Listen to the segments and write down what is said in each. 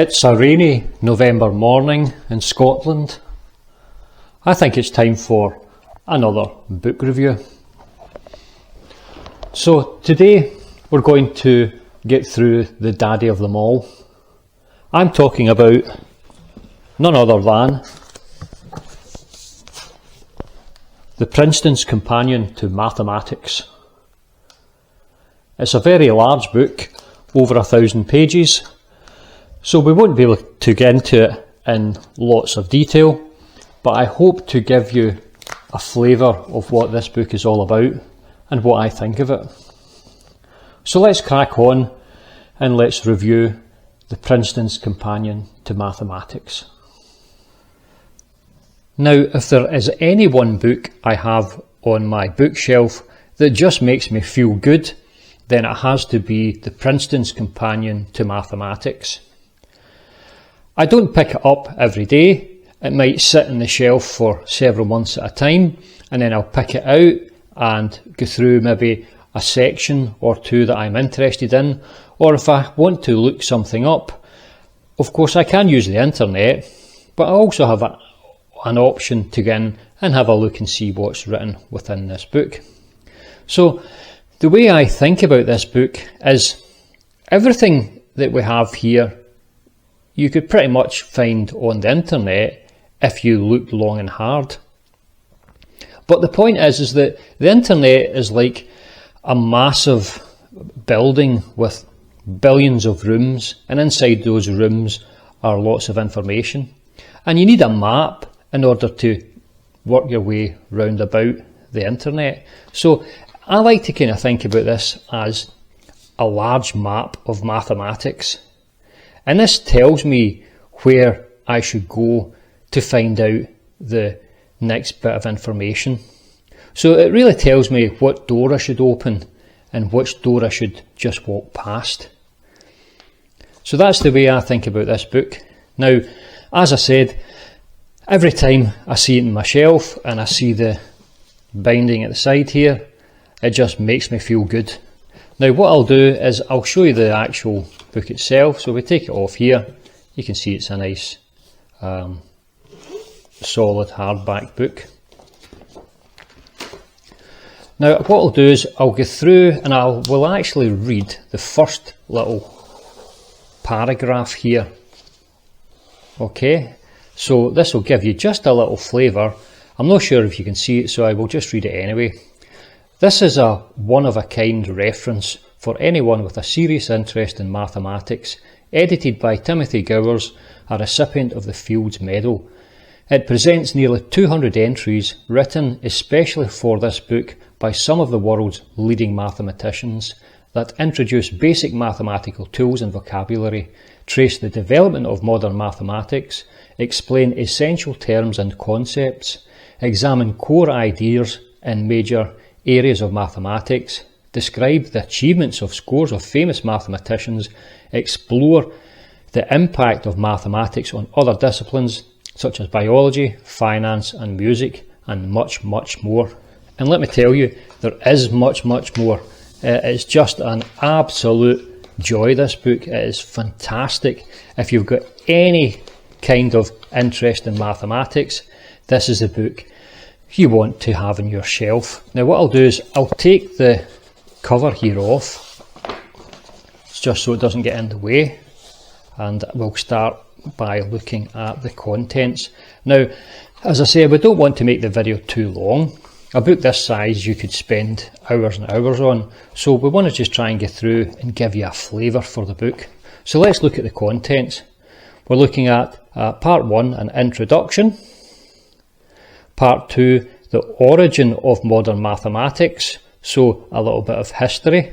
It's a rainy November morning in Scotland. I think it's time for another book review. So today we're going to get through the daddy of them all. I'm talking about none other than the Princeton's Companion to Mathematics. It's a very large book, over 1,000 pages, so we won't be able to get into it in lots of detail, but I hope to give you a flavour of what this book is all about and what I think of it. So let's crack on and let's review the Princeton's Companion to Mathematics. Now, if there is any one book I have on my bookshelf that just makes me feel good, then it has to be the Princeton's Companion to Mathematics. I don't pick it up every day. It might sit on the shelf for several months at a time, and then I'll pick it out and go through maybe a section or two that I'm interested in, or if I want to look something up. Of course, I can use the internet, but I also have an option to go in and have a look and see what's written within this book. So the way I think about this book is everything that we have here you could pretty much find on the internet if you looked long and hard. But the point is that the internet is like a massive building with billions of rooms, and inside those rooms are lots of information. And you need a map in order to work your way round about the internet. So I like to kind of think about this as a large map of mathematics. And this tells me where I should go to find out the next bit of information. So it really tells me what door I should open and which door I should just walk past. So that's the way I think about this book. Now, as I said, every time I see it in my shelf and I see the binding at the side here, it just makes me feel good. Now what I'll do is I'll show you the actual book itself. So we take it off here, you can see it's a nice solid hardback book. Now what I'll do is I'll go through and we'll actually read the first little paragraph here. Okay, so this will give you just a little flavour. I'm not sure if you can see it, so I will just read it anyway. This is a one-of-a-kind reference for anyone with a serious interest in mathematics, edited by Timothy Gowers, a recipient of the Fields Medal. It presents nearly 200 entries written especially for this book by some of the world's leading mathematicians that introduce basic mathematical tools and vocabulary, trace the development of modern mathematics, explain essential terms and concepts, examine core ideas in major areas of mathematics, describe the achievements of scores of famous mathematicians, explore the impact of mathematics on other disciplines such as biology, finance and music, and much, much more. And let me tell you, there is much, much more. It's just an absolute joy, this book. It is fantastic. If you've got any kind of interest in mathematics, this is the book you want to have on your shelf. Now what I'll do is I'll take the cover here off, just so it doesn't get in the way, and we'll start by looking at the contents. Now, as I say, we don't want to make the video too long. A book this size you could spend hours and hours on, so we want to just try and get through and give you a flavour for the book. So let's look at the contents. We're looking at part 1, an introduction. Part 2, the origin of modern mathematics, so a little bit of history.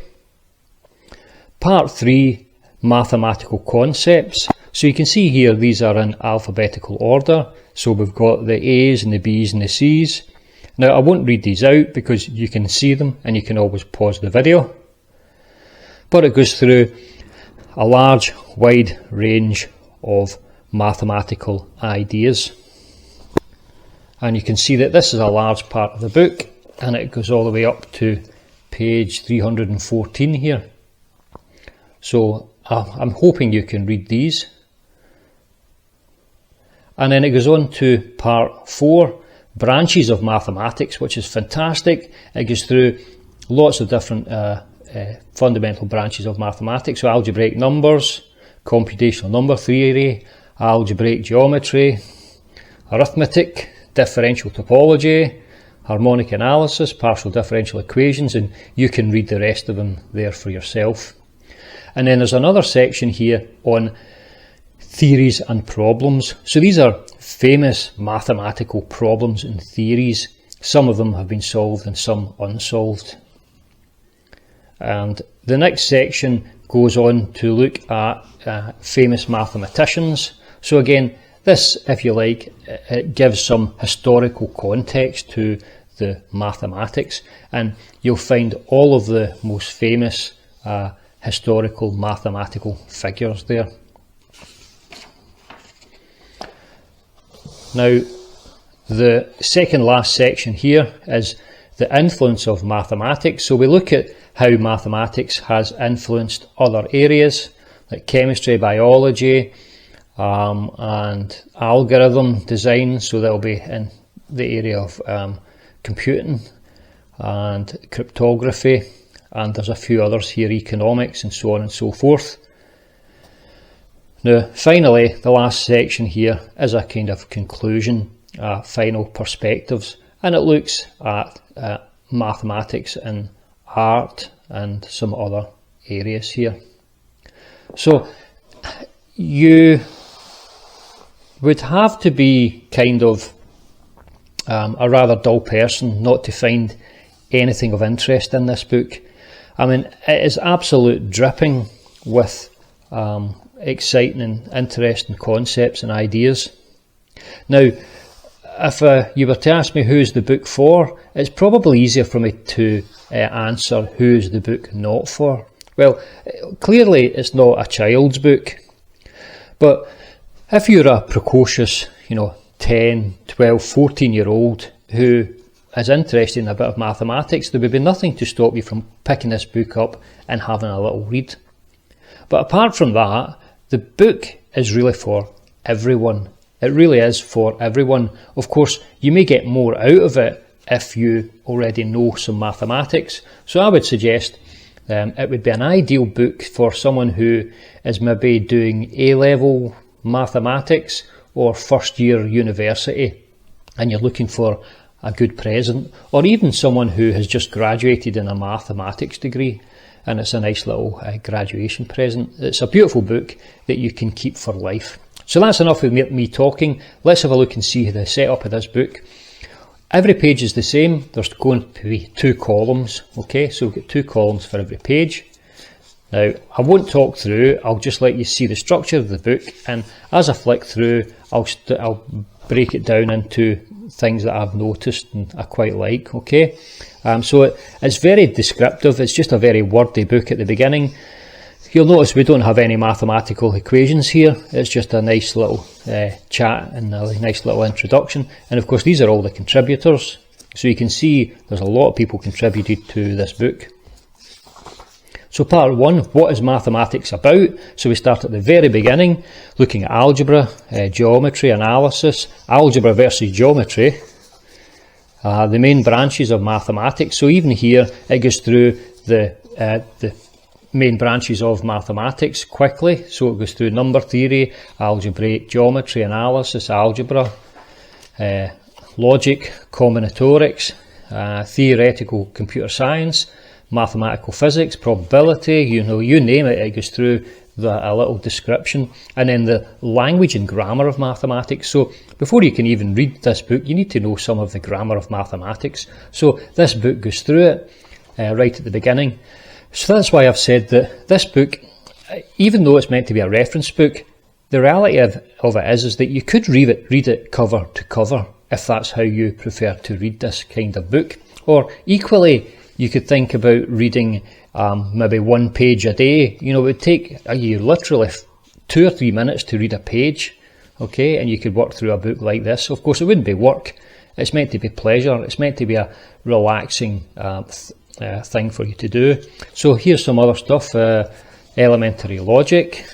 Part 3, mathematical concepts. So you can see here these are in alphabetical order. So we've got the A's and the B's and the C's. Now I won't read these out because you can see them and you can always pause the video. But it goes through a large, wide range of mathematical ideas. And you can see that this is a large part of the book, and it goes all the way up to page 314 here. So I'm hoping you can read these. And then it goes on to part 4, branches of mathematics, which is fantastic. It goes through lots of different fundamental branches of mathematics. So algebraic numbers, computational number theory, algebraic geometry, arithmetic, differential topology, harmonic analysis, partial differential equations, and you can read the rest of them there for yourself. And then there's another section here on theories and problems. So these are famous mathematical problems and theories. Some of them have been solved and some unsolved. And the next section goes on to look at famous mathematicians. So again, this, if you like, it gives some historical context to the mathematics, and you'll find all of the most famous historical mathematical figures there. Now, the second last section here is the influence of mathematics. So we look at how mathematics has influenced other areas like chemistry, biology, and algorithm design. So that'll be in the area of computing and cryptography, and there's a few others here, economics and so on and so forth. Now finally, the last section here is a kind of conclusion, final perspectives, and it looks at mathematics and art and some other areas here. So you would have to be kind of a rather dull person not to find anything of interest in this book. I mean, it is absolute dripping with exciting and interesting concepts and ideas. Now, if you were to ask me who's the book for, it's probably easier for me to answer who's the book not for. Well, clearly it's not a child's book, but if you're a precocious, 10, 12, 14-year-old who is interested in a bit of mathematics, there would be nothing to stop you from picking this book up and having a little read. But apart from that, the book is really for everyone. It really is for everyone. Of course, you may get more out of it if you already know some mathematics. So I would suggest it would be an ideal book for someone who is maybe doing A-level mathematics or first year university, and you're looking for a good present, or even someone who has just graduated in a mathematics degree and it's a nice little graduation present. It's a beautiful book that you can keep for life. So that's enough of me talking. Let's have a look and see the setup of this book. Every page is the same. There's going to be 2 columns. Okay, so we've got 2 columns for every page. Now, I won't talk through, I'll just let you see the structure of the book, and as I flick through, I'll break it down into things that I've noticed and I quite like, okay? So it's very descriptive, it's just a very wordy book at the beginning. You'll notice we don't have any mathematical equations here, it's just a nice little chat and a nice little introduction. And of course these are all the contributors, so you can see there's a lot of people contributed to this book. So part 1, what is mathematics about? So we start at the very beginning, looking at algebra, geometry, analysis, algebra versus geometry, the main branches of mathematics. So even here it goes through the main branches of mathematics quickly. So it goes through number theory, algebraic geometry, analysis, algebra, logic, combinatorics, theoretical computer science, mathematical physics, probability, you name it, it goes through a little description, and then the language and grammar of mathematics. So before you can even read this book, you need to know some of the grammar of mathematics. So this book goes through it right at the beginning. So that's why I've said that this book, even though it's meant to be a reference book, the reality of it is that you could read it cover to cover if that's how you prefer to read this kind of book. Or equally, you could think about reading maybe 1 page a day. It would take you literally 2 or 3 minutes to read a page, okay? And you could work through a book like this. Of course, it wouldn't be work. It's meant to be pleasure. It's meant to be a relaxing thing for you to do. So here's some other stuff. Elementary logic,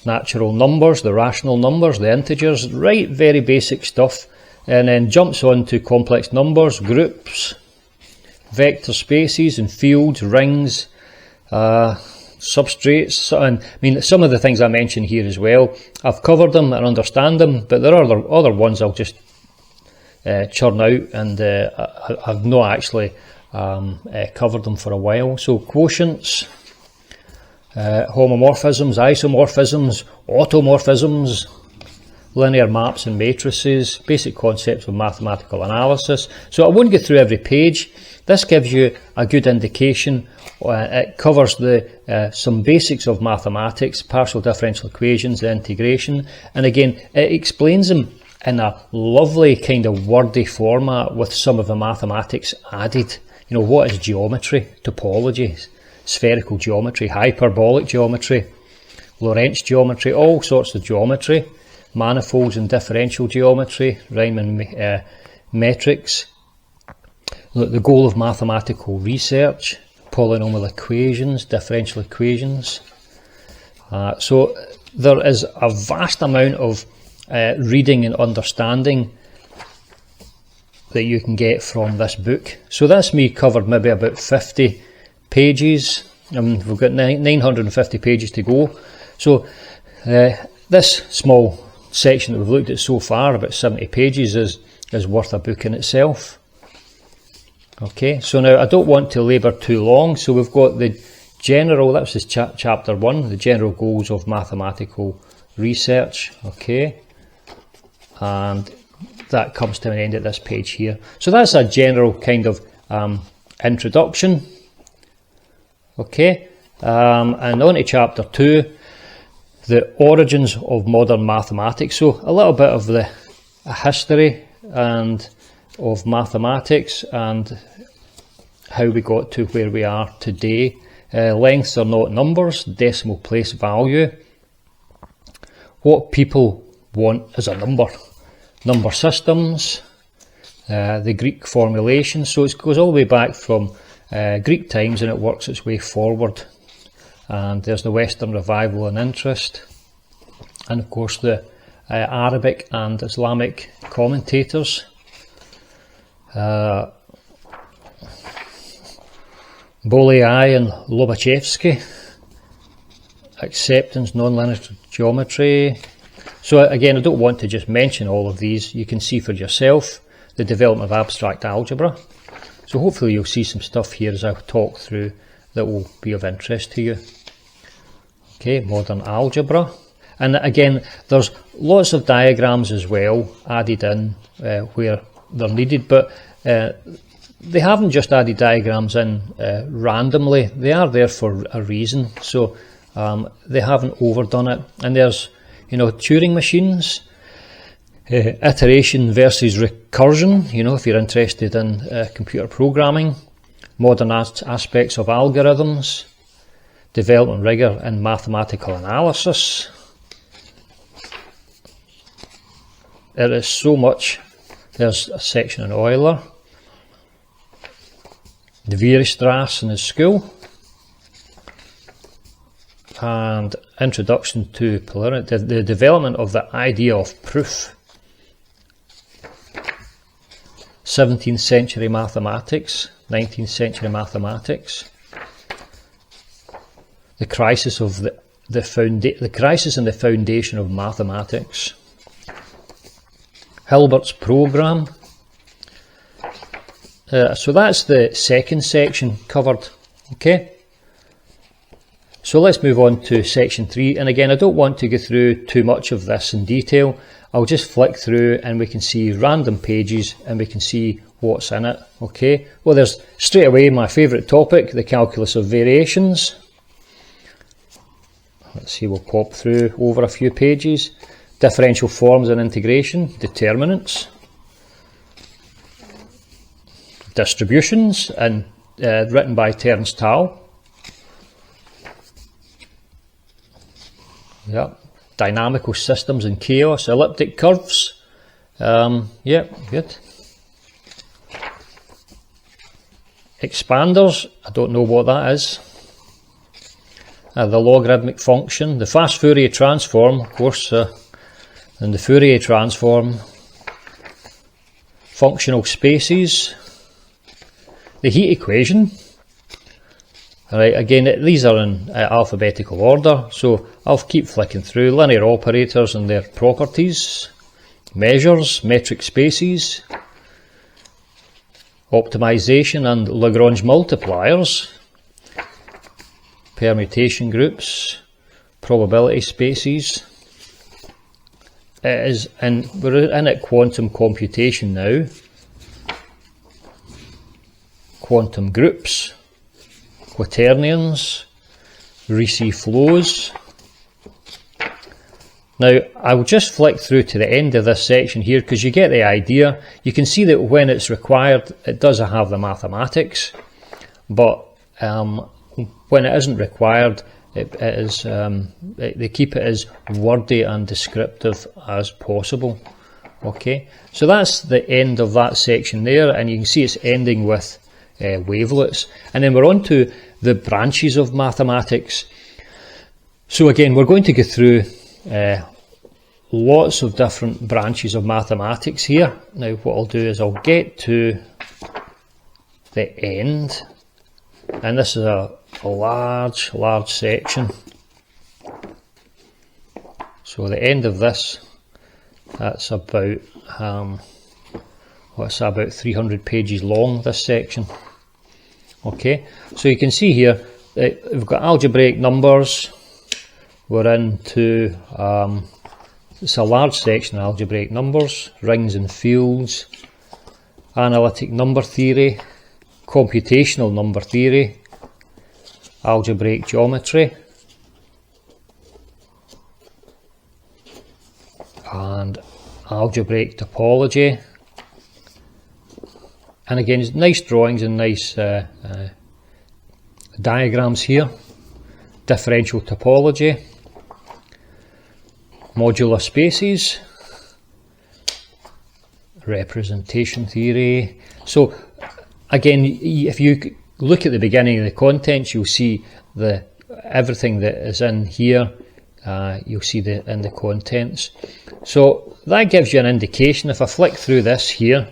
natural numbers, the rational numbers, the integers, right, very basic stuff. And then jumps on to complex numbers, groups, vector spaces and fields, rings, substrates, and I mean some of the things I mentioned here as well, I've covered them and understand them, but there are other ones I'll just churn out, and I've not actually covered them for a while. So quotients, homomorphisms, isomorphisms, automorphisms, linear maps and matrices, basic concepts of mathematical analysis. So I won't go through every page. This gives you a good indication. It covers some basics of mathematics, partial differential equations, the integration, and again it explains them in a lovely kind of wordy format with some of the mathematics added. You know, what is geometry, topology, spherical geometry, hyperbolic geometry, Lorentz geometry, all sorts of geometry, manifolds and differential geometry, Riemann metrics, the goal of mathematical research, polynomial equations, differential equations. So there is a vast amount of reading and understanding that you can get from this book. So that's me covered maybe about 50 pages. We've got 950 pages to go. So this small section that we've looked at so far, about 70 pages, is worth a book in itself. Okay, so now I don't want to labour too long, so we've got the general, that was chapter 1, the general goals of mathematical research, okay, and that comes to an end at this page here. So that's a general kind of introduction, okay, and on to chapter 2, the origins of modern mathematics. So a little bit of the history and of mathematics and how we got to where we are today. Lengths are not numbers, decimal place value. What people want is a number. Number systems, the Greek formulation. So it goes all the way back from Greek times and it works its way forward. And there's the Western revival and interest. And of course the Arabic and Islamic commentators. Bolyai and Lobachevsky, acceptance, nonlinear geometry. So again, I don't want to just mention all of these. You can see for yourself the development of abstract algebra. So hopefully you'll see some stuff here as I talk through that will be of interest to you. Okay, modern algebra. And again, there's lots of diagrams as well added in where they're needed, but they haven't just added diagrams in randomly. They are there for a reason, so they haven't overdone it. And there's, you know, Turing machines, iteration versus recursion, you know, if you're interested in computer programming, modern aspects of algorithms, development rigour in mathematical analysis. There is so much. There's a section on Euler, the Weierstrass in his school, and introduction to polarity, the development of the idea of proof. 17th century mathematics, 19th century mathematics, the crisis of the crisis in the foundation of mathematics. Hilbert's program. So that's the second section covered. Okay. So let's move on to section 3. And again, I don't want to go through too much of this in detail. I'll just flick through and we can see random pages and we can see what's in it. Okay. Well, there's straight away my favourite topic, the calculus of variations. Let's see, we'll pop through over a few pages. Differential forms and integration, determinants, distributions, and written by Terence Tao. Yeah, dynamical systems and chaos, elliptic curves. Yeah, good. Expanders, I don't know what that is. the logarithmic function, the fast Fourier transform, of course, and the Fourier transform, functional spaces, the heat equation. Alright, again, these are in alphabetical order, so I'll keep flicking through. Linear operators and their properties, measures, metric spaces, optimization and Lagrange multipliers, permutation groups, probability spaces. We're in at quantum computation now. Quantum groups, quaternions, Ricci flows. Now I'll just flick through to the end of this section here because you get the idea. You can see that when it's required it does have the mathematics, but when it isn't required they keep it as wordy and descriptive as possible. Okay, so that's the end of that section there, and you can see it's ending with wavelets, and then we're on to the branches of mathematics. So again, we're going to go through lots of different branches of mathematics here. Now what I'll do is I'll get to the end, and this is a large section. So the end of this, that's about what's about 300 pages long, this section. Okay, so you can see here that we've got algebraic numbers. We're into it's a large section of algebraic numbers, rings and fields, analytic number theory, computational number theory, algebraic geometry, and algebraic topology. And again, nice drawings and nice diagrams here. Differential topology, modular spaces, representation theory. So again, if you look at the beginning of the contents, you'll see everything that is in here. You'll see in the contents. So that gives you an indication. If I flick through this here,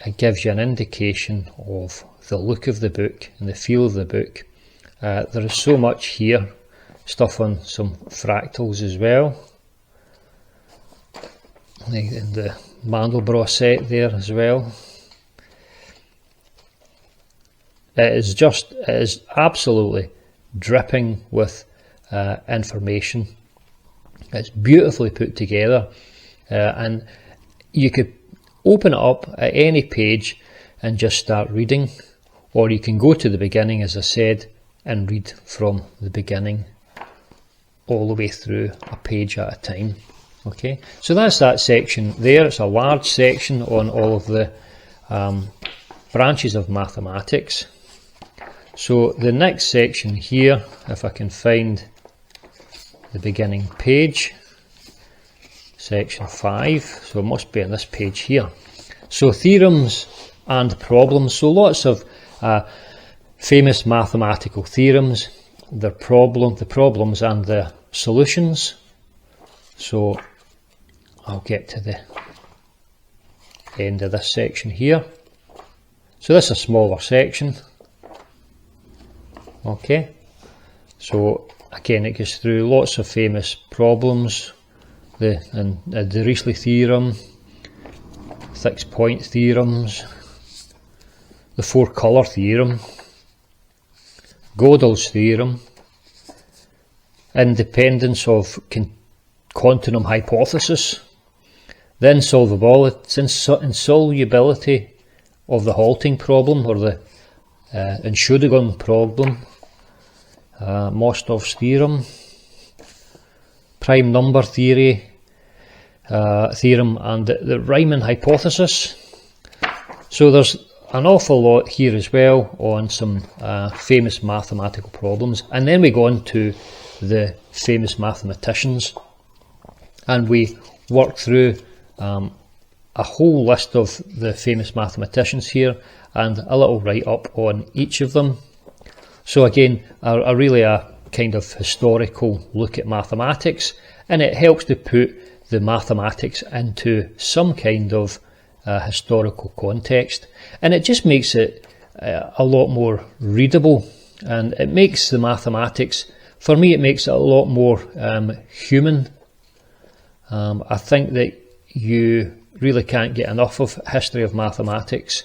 it gives you an indication of the look of the book and the feel of the book. There is so much here, stuff on some fractals as well, and the Mandelbrot set there as well. It is absolutely dripping with information. It's beautifully put together, and you could open it up at any page and just start reading, or you can go to the beginning, as I said, and read from the beginning all the way through a page at a time. Okay, so that's that section there. It's a large section on all of the branches of mathematics. So the next section here, if I can find the beginning page, section 5, so it must be on this page here. So theorems and problems. So lots of famous mathematical theorems, the problems and the solutions. So I'll get to the end of this section here. So this is a smaller section. Okay, so again it goes through lots of famous problems, the Dirichlet theorem, 6-point theorems, the 4-colour theorem, Gödel's theorem, independence of continuum hypothesis, the insolubility of the halting problem, or the Entschuldigung problem, Mostov's theorem, prime number theorem, and the Riemann hypothesis. So there's an awful lot here as well on some famous mathematical problems, and then we go on to the famous mathematicians, and we work through a whole list of the famous mathematicians here and a little write-up on each of them. So again, really a kind of historical look at mathematics, and it helps to put the mathematics into some kind of historical context, and it just makes it a lot more readable, and it makes the mathematics, for me, it makes it a lot more human. I think that you really can't get enough of history of mathematics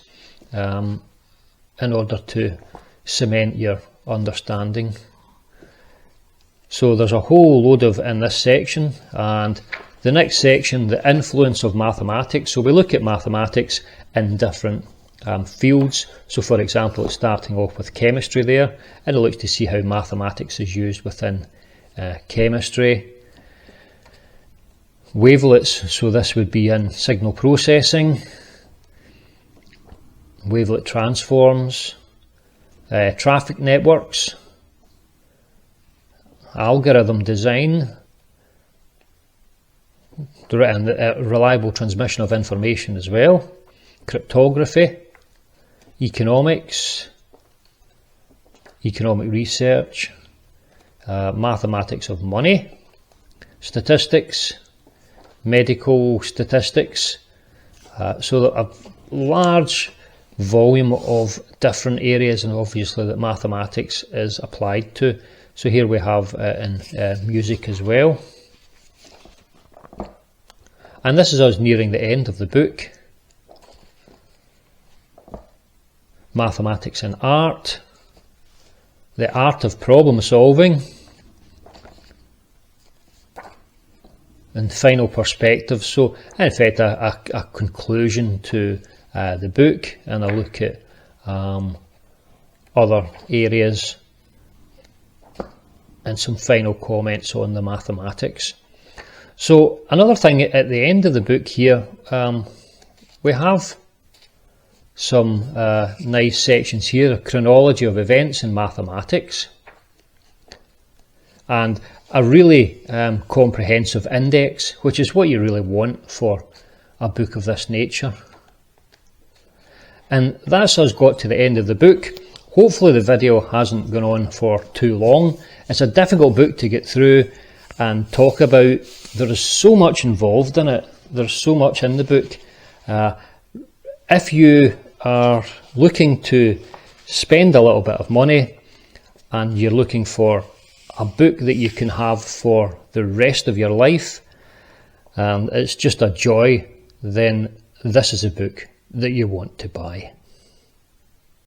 in order to cement your understanding. So there's a whole load of in this section, and the next section, the influence of mathematics. So we look at mathematics in different fields. So for example, it's starting off with chemistry there, and it looks to see how mathematics is used within chemistry. Wavelets, so this would be in signal processing, wavelet transforms, traffic networks, algorithm design, and reliable transmission of information as well, cryptography, economics, economic research, mathematics of money, statistics, medical statistics, so a large volume of different areas, and obviously that mathematics is applied to. So here we have in music as well. And this is us nearing the end of the book. Mathematics and art, the art of problem solving, and final perspective. So in effect a conclusion to the book, and a look at other areas and some final comments on the mathematics. So another thing at the end of the book here, we have some nice sections here, a chronology of events in mathematics, and a really comprehensive index, which is what you really want for a book of this nature. And that's us got to the end of the book. Hopefully the video hasn't gone on for too long. It's a difficult book to get through and talk about. There is so much involved in it. There's so much in the book. If you are looking to spend a little bit of money and you're looking for a book that you can have for the rest of your life, and it's just a joy, then this is a book that you want to buy.